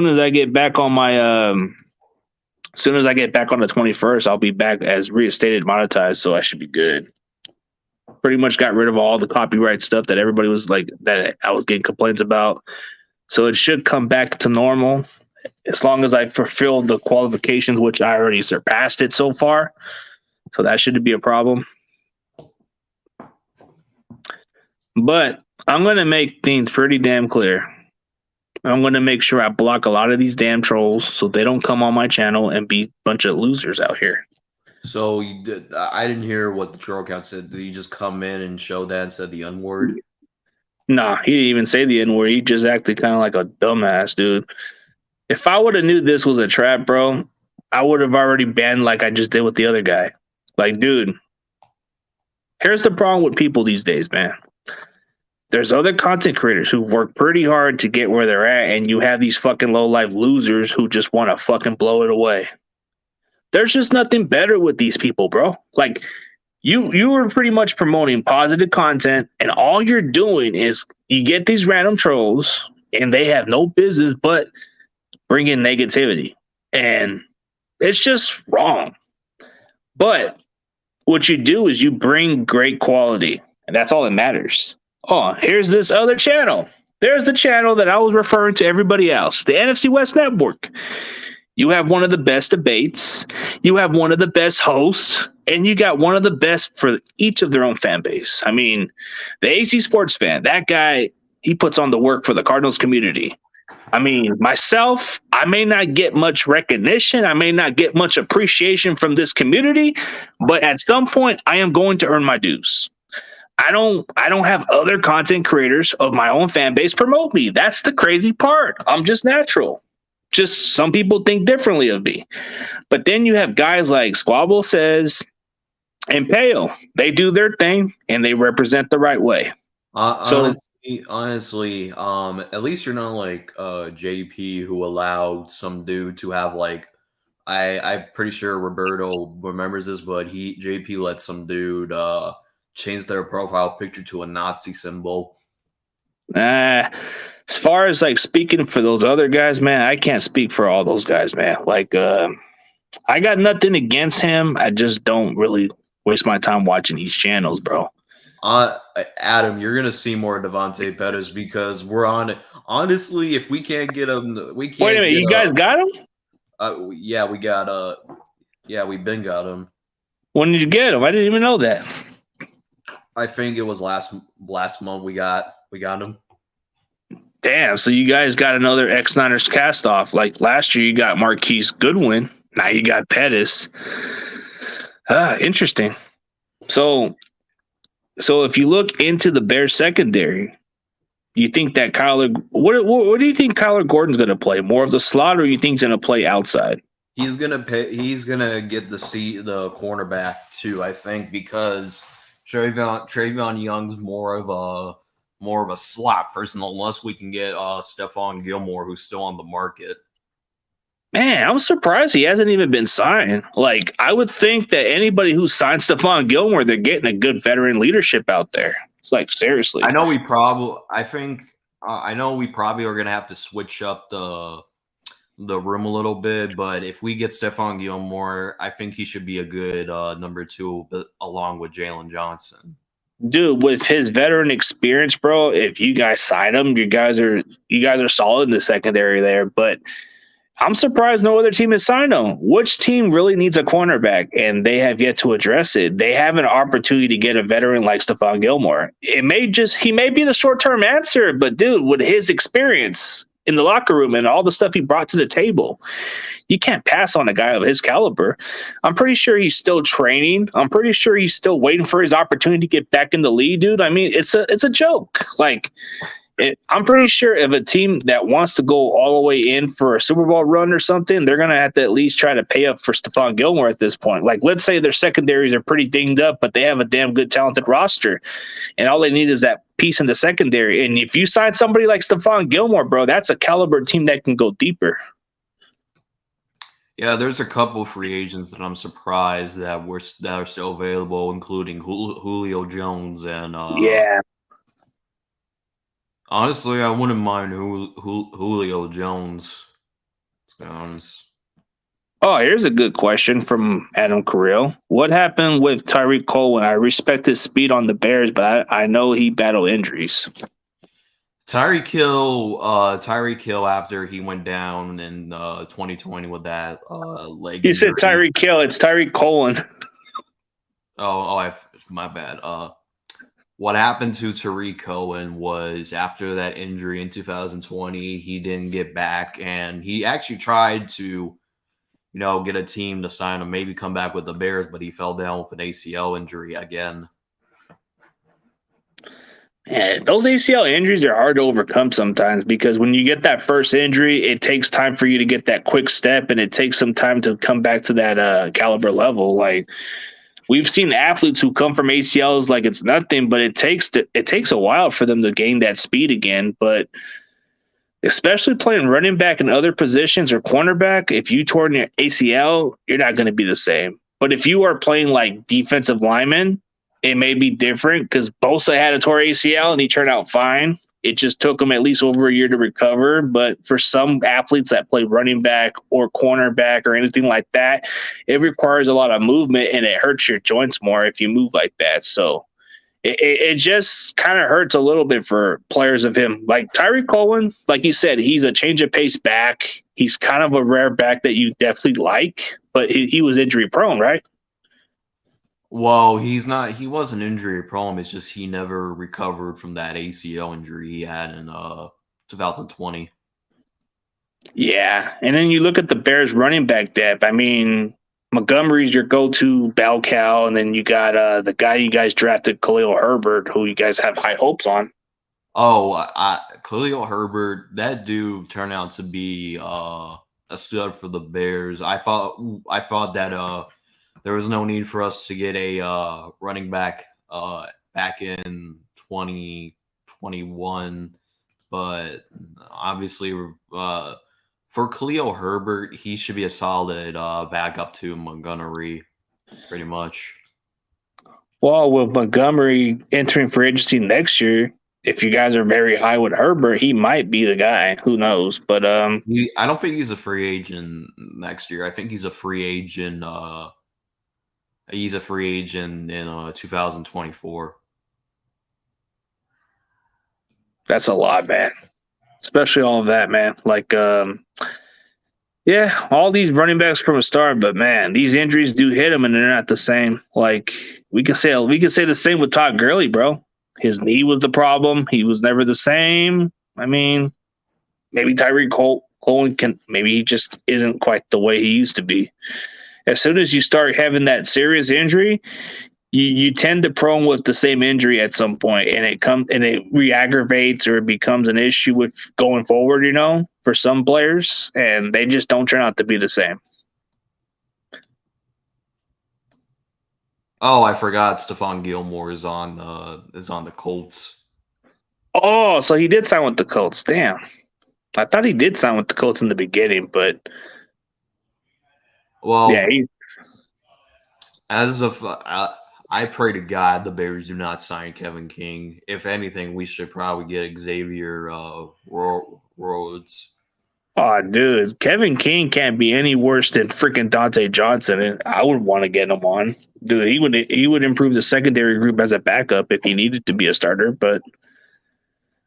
as I get back on the 21st, I'll be back as reinstated monetized, so I should be good. Pretty much got rid of all the copyright stuff that everybody was like, that I was getting complaints about. So it should come back to normal as long as I fulfill the qualifications, which I already surpassed it so far. So that shouldn't be a problem. But I'm going to make things pretty damn clear. I'm going to make sure I block a lot of these damn trolls so they don't come on my channel and be a bunch of losers out here. So I didn't hear what the troll account said. Did he just come in and show that and said the N-word? Nah, he didn't even say the N-word. He just acted kind of like a dumbass, dude. If I would have knew this was a trap, bro, I would have already banned like I just did with the other guy. Like, dude, here's the problem with people these days, man. There's other content creators who work pretty hard to get where they're at, and you have these fucking low-life losers who just want to fucking blow it away. There's just nothing better with these people, bro. Like, you were pretty much promoting positive content, and all you're doing is you get these random trolls, and they have no business but bringing negativity. And it's just wrong. But what you do is you bring great quality, and that's all that matters. Oh, here's this other channel. There's the channel that I was referring to everybody else, the NFC West Network. You have one of the best debates. You have one of the best hosts, and you got one of the best for each of their own fan base. I mean, the AC Sports fan, that guy, he puts on the work for the Cardinals community. I mean, myself, I may not get much recognition. I may not get much appreciation from this community, but at some point I am going to earn my dues. I don't have other content creators of my own fan base promote me. That's the crazy part. I'm just natural. Just some people think differently of me. But then you have guys like Squabble Says and Pale. They do their thing and they represent the right way. So Honestly, at least you're not like JP who allowed some dude to have like I'm pretty sure Roberto remembers this, but JP let some dude change their profile picture to a Nazi symbol. as far as like speaking for those other guys, man, I can't speak for all those guys, man. Like I got nothing against him. I just don't really waste my time watching these channels, bro. Adam, you're gonna see more Devontae Pettis because we're on. Honestly, if we can't get him, we can't. Wait a minute, you guys got him? Yeah, we got. Yeah, we've been got him. When did you get him? I didn't even know that. I think it was last month we got him. Damn, so you guys got another X-Niners cast off. Like last year, you got Marquise Goodwin. Now you got Pettis. Interesting. So if you look into the Bears secondary, you think that what do you think Kyler Gordon's going to play? More of the slot, or you think he's going to play outside? He's gonna get the cornerback too, I think, because Travion Young's more of a slot person, unless we can get Stephon Gilmore, who's still on the market. Man, I'm surprised he hasn't even been signed. Like, I would think that anybody who signed Stephon Gilmore, they're getting a good veteran leadership out there. It's like, seriously. I know we probably are gonna have to switch up the room a little bit, but if we get Stephon Gilmore, I think he should be a good number 2, along with Jalen Johnson. Dude, with his veteran experience, bro, if you guys sign him, you guys are solid in the secondary there. But I'm surprised no other team has signed him. Which team really needs a cornerback? And they have yet to address it. They have an opportunity to get a veteran like Stephon Gilmore. He may be the short-term answer, but dude, with his experience in the locker room and all the stuff he brought to the table, you can't pass on a guy of his caliber. I'm pretty sure he's still training. I'm pretty sure he's still waiting for his opportunity to get back in the league, dude. I mean, it's a joke. Like, I'm pretty sure if a team that wants to go all the way in for a Super Bowl run or something, they're going to have to at least try to pay up for Stephon Gilmore at this point. Like, let's say their secondaries are pretty dinged up, but they have a damn good, talented roster, and all they need is that piece in the secondary. And if you sign somebody like Stephon Gilmore, bro, that's a caliber team that can go deeper. Yeah, there's a couple free agents that I'm surprised that are still available, including Julio Jones and yeah. Honestly, I wouldn't mind Julio Jones, to be honest. Oh, here's a good question from Adam Carrillo. What happened with Tyreek Cohen? I respect his speed on the Bears, but I know he battled injuries. Tyreek Hill, after he went down in 2020 with that leg. You said Tyreek Hill. It's Tyreek Cohen. My bad. What happened to Tariq Cohen was after that injury in 2020, he didn't get back, and he actually tried to, get a team to sign him, maybe come back with the Bears, but he fell down with an ACL injury again. Man, those ACL injuries are hard to overcome sometimes, because when you get that first injury, it takes time for you to get that quick step, and it takes some time to come back to that caliber level. Like, we've seen athletes who come from ACLs like it's nothing, but it takes a while for them to gain that speed again. But especially playing running back in other positions or cornerback, if you torn your ACL, you're not going to be the same. But if you are playing like defensive lineman, it may be different, because Bosa had a torn ACL and he turned out fine. It just took him at least over a year to recover. But for some athletes that play running back or cornerback or anything like that, it requires a lot of movement, and it hurts your joints more if you move like that. So it just kind of hurts a little bit for players of him. Like Tyreek Cohen, like you said, he's a change of pace back. He's kind of a rare back that you definitely like, but he was injury prone, right? Well, he's not. He wasn't injury prone. It's just he never recovered from that ACL injury he had in 2020. Yeah, and then you look at the Bears running back depth. I mean, Montgomery's your go-to bell cow, and then you got the guy you guys drafted, Khalil Herbert, who you guys have high hopes on. Oh, Khalil Herbert, that dude turned out to be a stud for the Bears. I thought that there was no need for us to get a running back back in 2021, but obviously for Khalil Herbert, he should be a solid backup to Montgomery, pretty much. Well, with Montgomery entering free agency next year, if you guys are very high with Herbert, he might be the guy. Who knows? But I don't think he's a free agent next year. I think he's a free agent. He's a free agent in 2024. that's a lot, man. Especially all of that, man. Like, yeah, all these running backs from a start, but man, these injuries do hit them, and they're not the same. Like we can say the same with Todd Gurley, bro. His knee was the problem. He was never the same. I mean, maybe Tyreek Cohen maybe he just isn't quite the way he used to be. As soon as you start having that serious injury, you tend to prone with the same injury at some point, and it re-aggravates or it becomes an issue with going forward, for some players, and they just don't turn out to be the same. Oh, I forgot Stephon Gilmore is on the Colts. Oh, so he did sign with the Colts. Damn. I thought he did sign with the Colts in the beginning, but Well, yeah, as of I pray to God the Bears do not sign Kevin King. If anything, we should probably get Xavier Rhodes. oh, dude, Kevin King can't be any worse than freaking Dante Johnson, and I would want to get him on. Dude, he would improve the secondary group as a backup if he needed to be a starter, but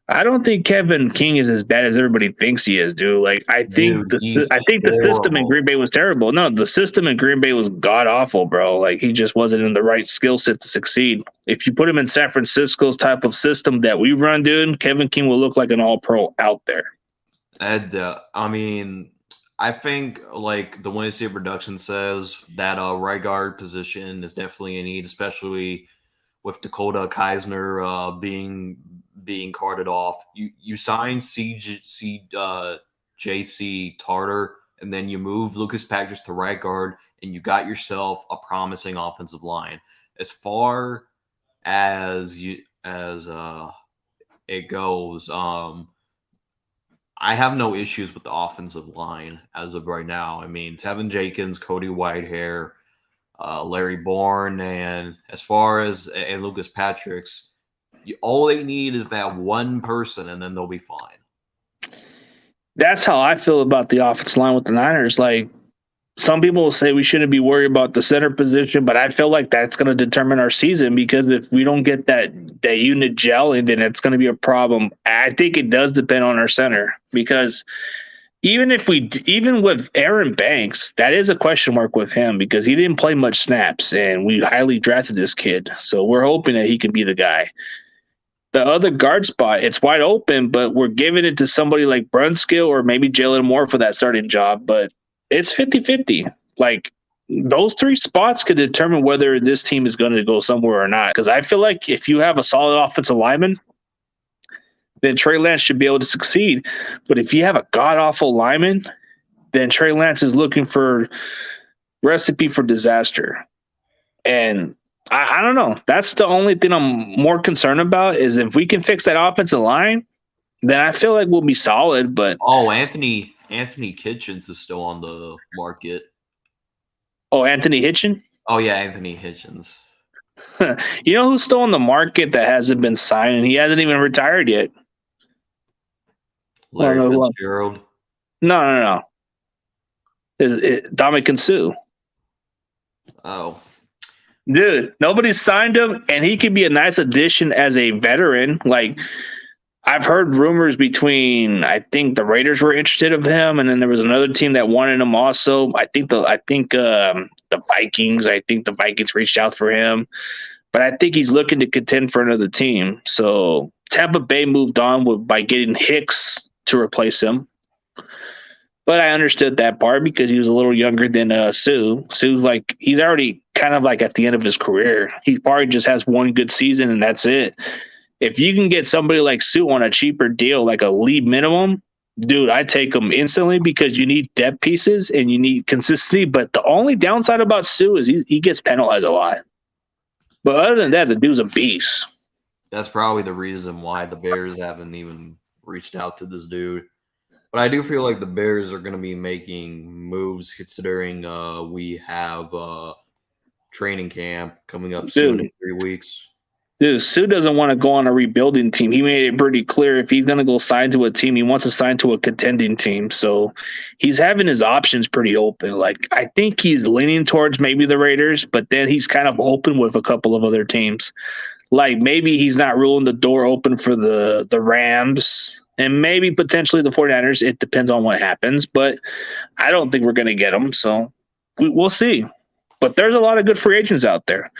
I don't think Kevin King is as bad as everybody thinks he is, dude. Like I think the system in Green Bay was terrible. No, the system in Green Bay was god awful, bro. Like he just wasn't in the right skill set to succeed. If you put him in San Francisco's type of system that we run, dude, Kevin King will look like an all-pro out there. And I mean, I think like the Winning State Production says that right guard position is definitely a need, especially with Dakota Keisner being carted off. You sign JC Tarter, and then you move Lucas Patrick to right guard, and you got yourself a promising offensive line. As far as it goes, I have no issues with the offensive line as of right now. I mean, Tevin Jenkins, Cody Whitehair, Larry Bourne, and as far as and Lucas Patrick's, all they need is that one person, and then they'll be fine. That's how I feel about the offensive line with the Niners. Like some people will say we shouldn't be worried about the center position, but I feel like that's going to determine our season because if we don't get that unit gelling, then it's going to be a problem. I think it does depend on our center because even with Aaron Banks, that is a question mark with him because he didn't play much snaps, and we highly drafted this kid. So we're hoping that he can be the guy. The other guard spot, it's wide open, but we're giving it to somebody like Brunskill or maybe Jalen Moore for that starting job. But it's 50-50. Like those three spots could determine whether this team is going to go somewhere or not. Because I feel like if you have a solid offensive lineman, then Trey Lance should be able to succeed. But if you have a god-awful lineman, then Trey Lance is looking for recipe for disaster. And I don't know. That's the only thing I'm more concerned about is if we can fix that offensive line, then I feel like we'll be solid. But Anthony Kitchens is still on the market. Oh, Anthony Hitchens? Oh yeah, Anthony Hitchens. You know who's still on the market that hasn't been signed and he hasn't even retired yet? Larry Fitzgerald. No. Dominican Sue. Oh. Dude, nobody signed him, and he could be a nice addition as a veteran. Like, I've heard rumors between, I think the Raiders were interested of him, and then there was another team that wanted him also. I think the Vikings. I think the Vikings reached out for him, but I think he's looking to contend for another team. So Tampa Bay moved on by getting Hicks to replace him. But I understood that part because he was a little younger than Sue. Sue's like he's already kind of like at the end of his career. He probably just has one good season and that's it. If you can get somebody like Sue on a cheaper deal, like a league minimum, dude, I take him instantly because you need depth pieces and you need consistency. But the only downside about Sue is he gets penalized a lot. But other than that, the dude's a beast. That's probably the reason why the Bears haven't even reached out to this dude. But I do feel like the Bears are going to be making moves considering we have training camp coming up soon in 3 weeks. Dude, Sue doesn't want to go on a rebuilding team. He made it pretty clear if he's going to go sign to a team, he wants to sign to a contending team. So he's having his options pretty open. Like, I think he's leaning towards maybe the Raiders, but then he's kind of open with a couple of other teams. Like, maybe he's not ruling the door open for the Rams and maybe potentially the 49ers. It depends on what happens, but I don't think we're going to get them. So we'll see. But there's a lot of good free agents out there.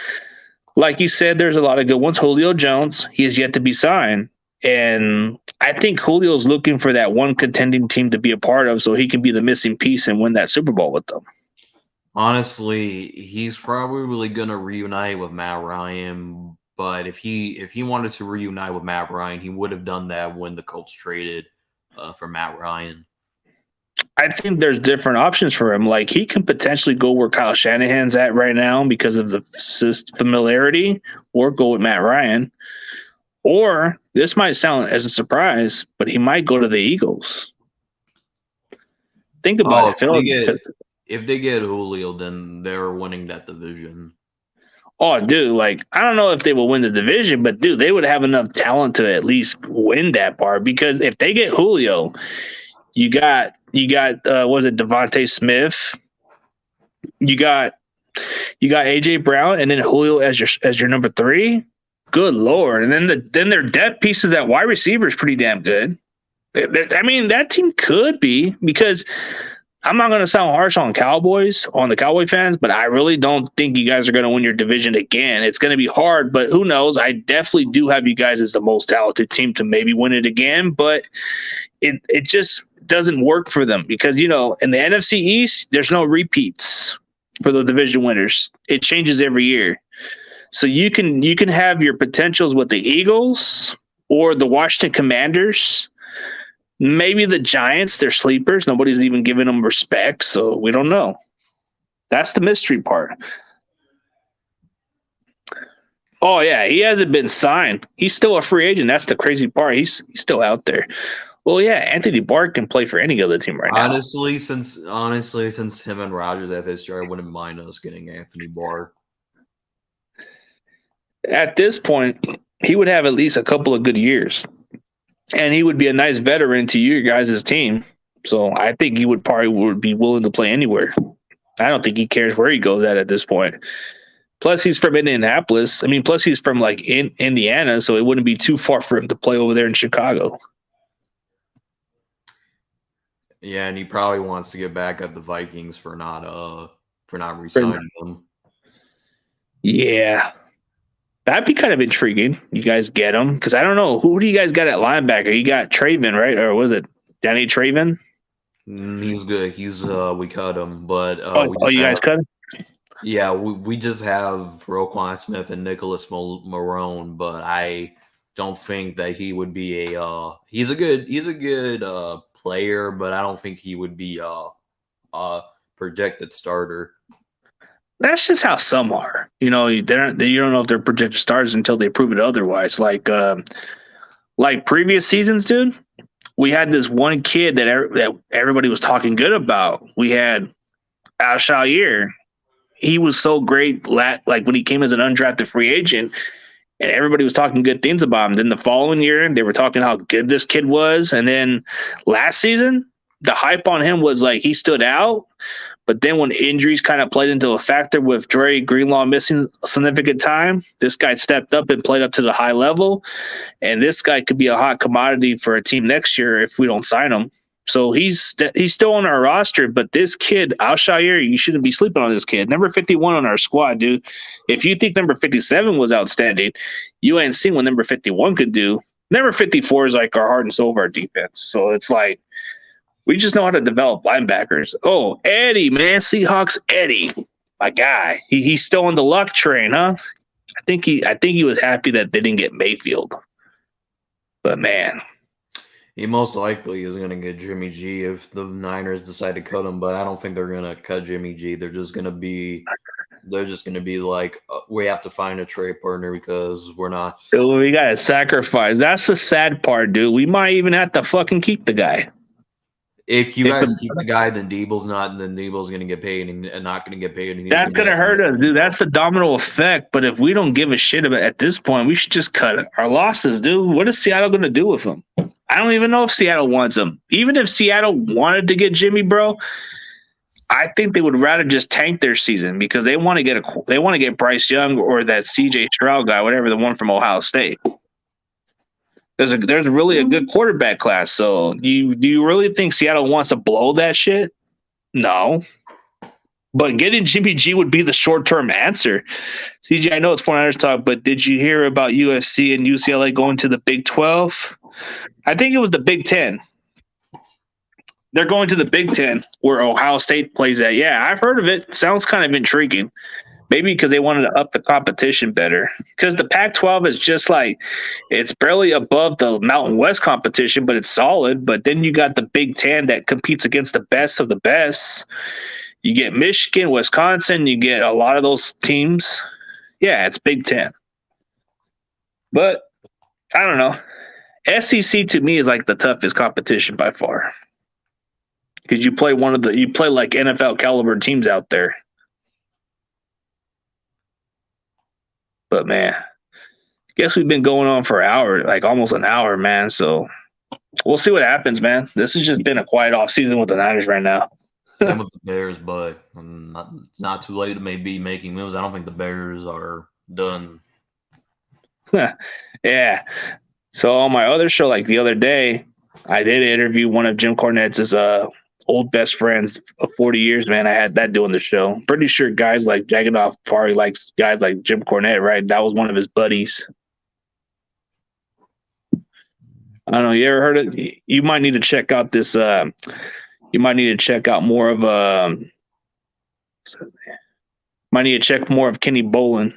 Like you said, there's a lot of good ones. Julio Jones, he has yet to be signed. And I think Julio's looking for that one contending team to be a part of so he can be the missing piece and win that Super Bowl with them. Honestly, he's probably going to reunite with Matt Ryan. But if he wanted to reunite with Matt Ryan, he would have done that when the Colts traded for Matt Ryan. I think there's different options for him. Like, he can potentially go where Kyle Shanahan's at right now because of the familiarity, or go with Matt Ryan. Or this might sound as a surprise, but he might go to the Eagles. Think about it. If they get Julio, then they're winning that division. Oh, dude, like, I don't know if they will win the division, but, dude, they would have enough talent to at least win that part. Because if they get Julio, you got was it Devontae Smith? You got AJ Brown, and then Julio as your number 3. Good Lord! And then their depth pieces at wide receiver is pretty damn good. I mean, that team could be, because I'm not going to sound harsh on the Cowboy fans, but I really don't think you guys are going to win your division again. It's going to be hard, but who knows? I definitely do have you guys as the most talented team to maybe win it again, but it just doesn't work for them because, in the NFC East, there's no repeats for the division winners. It changes every year. So you can have your potentials with the Eagles or the Washington Commanders. Maybe the Giants, they're sleepers. Nobody's even giving them respect, so we don't know. That's the mystery part. Oh, yeah, he hasn't been signed. He's still a free agent. That's the crazy part. He's still out there. Well, yeah, Anthony Barr can play for any other team right now. Honestly, since him and Rodgers have history, I wouldn't mind us getting Anthony Barr. At this point, he would have at least a couple of good years. And he would be a nice veteran to your guys' team. So I think he would be willing to play anywhere. I don't think he cares where he goes at this point. Plus, he's from Indianapolis. I mean, plus he's from in Indiana, so it wouldn't be too far for him to play over there in Chicago. Yeah, and he probably wants to get back at the Vikings for not re-signing them. Yeah. That'd be kind of intriguing. You guys get him. Because I don't know. Who do you guys got at linebacker? You got Traven, right? Or was it Danny Traven? He's good. We cut him. But you guys cut him? Yeah, we just have Roquan Smith and Nicholas Marone, but I don't think that he would be he's a good player, but I don't think he would be a projected starter. That's just how some are. You don't know if they're projected starters until they prove it otherwise. Like previous seasons, dude, we had this one kid that everybody was talking good about. We had Al-Shaair. He was so great, like when he came as an undrafted free agent, and everybody was talking good things about him. Then the following year, they were talking how good this kid was. And then last season, the hype on him was like he stood out. But then when injuries kind of played into a factor with Dre Greenlaw missing significant time, this guy stepped up and played up to the high level. And this guy could be a hot commodity for a team next year if we don't sign him. So he's still on our roster, but this kid, Al-Shaair, you shouldn't be sleeping on this kid. Number 51 on our squad, dude. If you think number 57 was outstanding, you ain't seen what number 51 could do. Number 54 is like our heart and soul of our defense. So it's like We just know how to develop linebackers. Oh, Eddie, man, Seahawks Eddie, my guy. He's still on the luck train, huh? I think he was happy that they didn't get Mayfield. But man, He most likely is going to get Jimmy G if the Niners decide to cut him, but I don't think they're going to cut Jimmy G. They're just going to be like, we have to find a trade partner because we're not. dude, we gotta sacrifice. That's the sad part, dude. We might even have to fucking keep the guy. If you guys keep the guy, then Debo's not, and then Debo's going to get paid and not going to get paid. And That's gonna hurt us, dude. That's the domino effect. But if we don't give a shit about at this point, we should just cut our losses, dude. What is Seattle gonna do with him? I don't even know if Seattle wants him. Even if Seattle wanted to get Jimmy, bro, I think they would rather just tank their season because they want to get Bryce Young or that CJ Stroud guy, whatever, the one from Ohio State. There's really a good quarterback class. So do you really think Seattle wants to blow that shit? No. But getting Jimmy G would be the short-term answer. CJ, I know it's 49ers talk, but did you hear about USC and UCLA going to the Big 12? I think it was the Big 10. They're going to the Big 10 where Ohio State plays at. Yeah, I've heard of it. Sounds kind of intriguing. Maybe because they wanted to up the competition better. Because the Pac-12 is just like, it's barely above the Mountain West competition, but it's solid. But then you got the Big 10 that competes against the best of the best. You get Michigan, Wisconsin, you get a lot of those teams. Yeah, it's Big 10. But I don't know. SEC to me is like the toughest competition by far. Because you play like NFL caliber teams out there. But man, guess we've been going on for an hour, like almost an hour, man. So we'll see what happens, man. This has just been a quiet off season with the Niners right now. Same with the Bears, but not too late to maybe making moves. I don't think the Bears are done. Yeah. So on my other show, like the other day, I did interview one of Jim Cornette's old best friends of 40 years, man. I had that doing the show. Pretty sure guys like Jagonoff probably likes guys like Jim Cornette, right? That was one of his buddies. I don't know. You ever heard it? You might need to check out this. You might need to check out more of might need to check more of Kenny Bolin.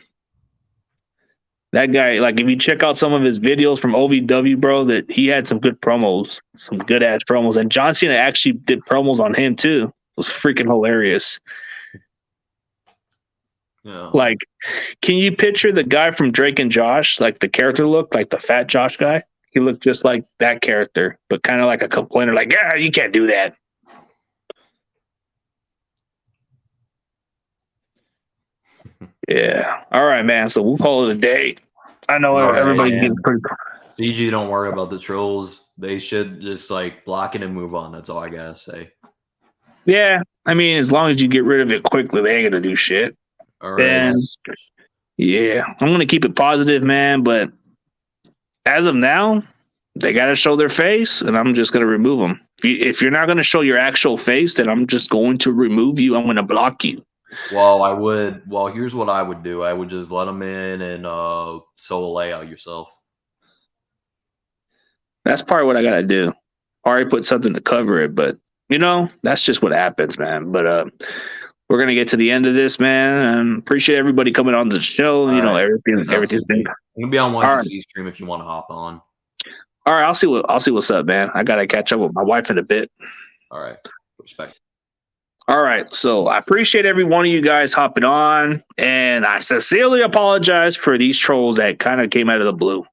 That guy, like, if you check out some of his videos from OVW, bro, that he had some good promos, some good ass promos. And John Cena actually did promos on him too. It was freaking hilarious. Yeah. Like, can you picture the guy from Drake and Josh, like the character look, like the fat Josh guy? He looked just like that character, but kind of like a complainer, like, yeah, you can't do that. Yeah. All right, man. So we'll call it a day. I know everybody gets pretty. CG, don't worry about the trolls. They should just like block it and move on. That's all I gotta say. Yeah. I mean, as long as you get rid of it quickly, they ain't gonna do shit. All right. Yeah. I'm gonna keep it positive, man. But as of now, they gotta show their face, and I'm just gonna remove them. If you're not gonna show your actual face, then I'm just going to remove you. I'm gonna block you. Well, here's what I would do. I would just let them in and solo layout yourself. That's probably what I gotta do. Already put something to cover it, but that's just what happens, man. But we're gonna get to the end of this, man. Appreciate everybody coming on the show. Right. Everything's been. I'm gonna be on YTC stream if you want to hop on. All right, I'll see what's up, man. I gotta catch up with my wife in a bit. All right, respect. All right, so I appreciate every one of you guys hopping on, and I sincerely apologize for these trolls that kind of came out of the blue.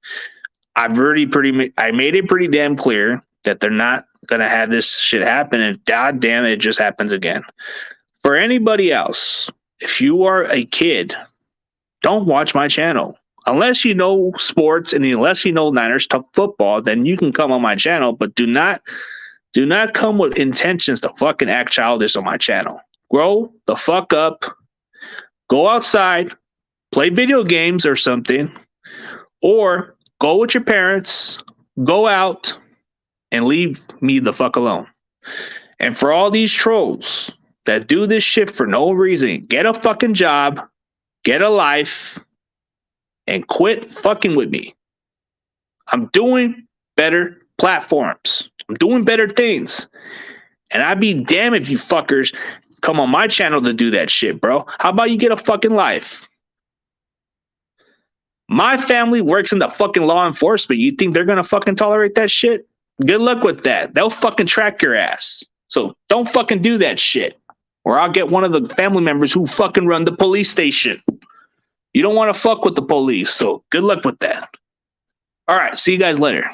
I made it pretty damn clear that they're not gonna have this shit happen, and god damn it just happens again. For anybody else, if you are a kid, don't watch my channel. Unless you know sports and unless you know Niners football, then you can come on my channel, but do not come with intentions to fucking act childish on my channel. Grow the fuck up. Go outside, play video games or something, or go with your parents, go out, and leave me the fuck alone. And for all these trolls that do this shit for no reason, get a fucking job, get a life, and quit fucking with me. I'm doing better platforms. I'm doing better things. And I'd be damned if you fuckers come on my channel to do that shit, bro. How about you get a fucking life? My family works in the fucking law enforcement. You think they're gonna fucking tolerate that shit? Good luck with that. They'll fucking track your ass. So don't fucking do that shit. Or I'll get one of the family members who fucking run the police station. You don't want to fuck with the police, so good luck with that. All right, see you guys later.